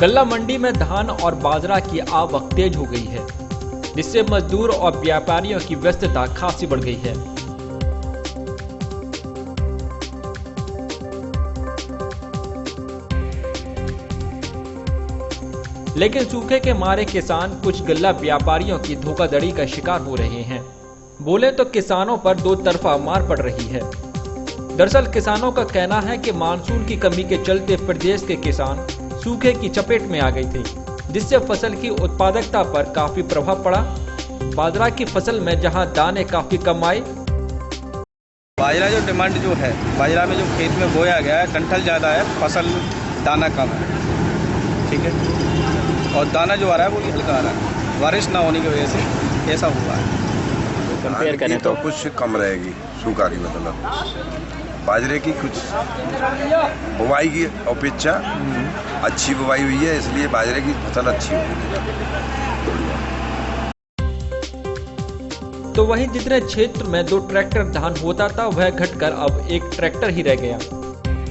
गल्ला मंडी में धान और बाजरा की आवक तेज हो गई है, जिससे मजदूर और व्यापारियों की व्यस्तता खासी बढ़ गई है। लेकिन सूखे के मारे किसान कुछ गल्ला व्यापारियों की धोखाधड़ी का शिकार हो रहे हैं। बोले तो किसानों पर दो तरफा मार पड़ रही है। दरअसल किसानों का कहना है कि मानसून की कमी के चलते प्रदेश के किसान सूखे की चपेट में आ गए थे, जिससे फसल की उत्पादकता पर काफी प्रभाव पड़ा। बाजरा की फसल में जहां दाने काफी कम आए। बाजरा जो डिमांड जो है, बाजरा में जो खेत में बोया गया है कंठल ज़्यादा है, फसल दाना कम है, ठीक है, और दाना जो आ रहा है वो भी हल्का आ रहा है, बारिश ना होने की वजह से ऐसा हुआ है। कंपेयर करें तो कुछ कम रहेगी सूखा की, मतलब बाजरे की कुछ बुवाई की अपेक्षा अच्छी बुवाई हुई है, इसलिए बाजरे की फसल अच्छी होगी। तो वहीं जितने क्षेत्र में 2 ट्रैक्टर धान होता था वह घटकर अब 1 ट्रैक्टर ही रह गया।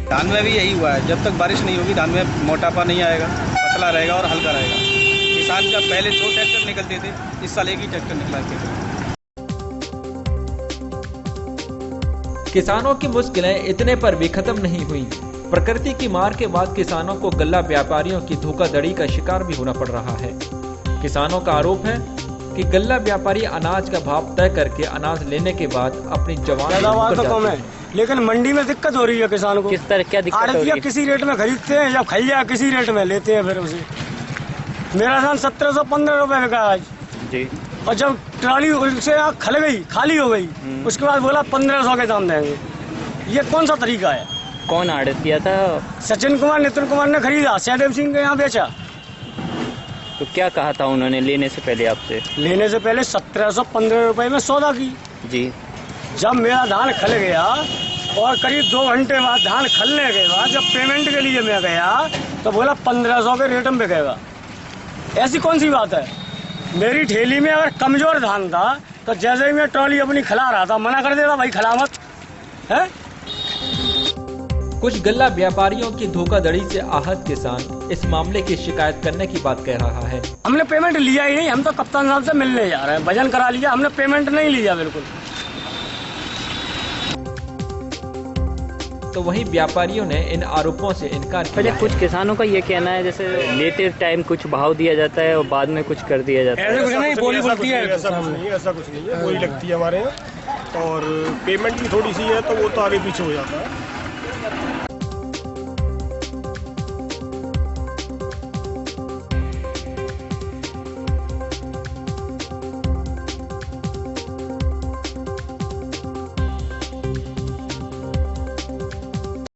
धान में भी यही हुआ है, जब तक बारिश नहीं होगी धान में मोटापा नहीं आएगा, पतला रहेगा और हल्का रहेगा। किसान का पहले 2 ट्रैक्टर निकलते थे, इस साल 1 ही ट्रैक्टर निकला है। किसानों की मुश्किलें इतने पर भी खत्म नहीं हुई। प्रकृति की मार के बाद किसानों को गल्ला व्यापारियों की धोखाधड़ी का शिकार भी होना पड़ रहा है। किसानों का आरोप है कि गल्ला व्यापारी अनाज का भाव तय करके अनाज लेने के बाद अपनी जवान तो कम है, लेकिन मंडी में दिक्कत हो रही है किसान को। किस तरह क्या दिक्कत हो रही है? किसी रेट में खरीदते हैं, जब खैया किसी रेट में लेते हैं, फिर उसे मेरा धान 1715 रुपए बिका आज जी, और जब ट्राली से खल गई, खाली हो गई, उसके बाद बोला 1500 के दाम देंगे। ये कौन सा तरीका है? कौन आड़त किया था? सचिन कुमार, नितिन कुमार ने खरीदा, सहदेव सिंह के यहाँ बेचा। तो क्या कहा था उन्होंने लेने से पहले आपसे? लेने से पहले 1715 रुपए में सौदा की जी। जब मेरा धान खल गया और करीब 2 घंटे बाद धान खलने के बाद जब पेमेंट के लिए मैं गया तो बोला 1500 के रेट में बिकेगा। ऐसी कौन सी बात है? मेरी ठेली में अगर कमजोर धान था तो जैसे ही मैं ट्रॉली अपनी खिला रहा था मना कर देता, भाई खिला मत है। कुछ गल्ला व्यापारियों की धोखाधड़ी से आहत किसान इस मामले की शिकायत करने की बात कह रहा है। हमने पेमेंट लिया ही नहीं, हम तो कप्तान साहब से मिलने जा रहे हैं, वजन करा लिया, हमने पेमेंट नहीं लिया बिल्कुल। तो वहीं व्यापारियों ने इन आरोपों से इनकार किया है। कुछ किसानों का ये कहना है जैसे लेते टाइम कुछ भाव दिया जाता है और बाद में कुछ कर दिया जाता है। ऐसा कुछ नहीं, बोली बोलती है, ऐसा कुछ नहीं है, बोली लगती है हमारे यहाँ, और पेमेंट भी थोड़ी सी है तो वो तो आगे पीछे हो जाता है।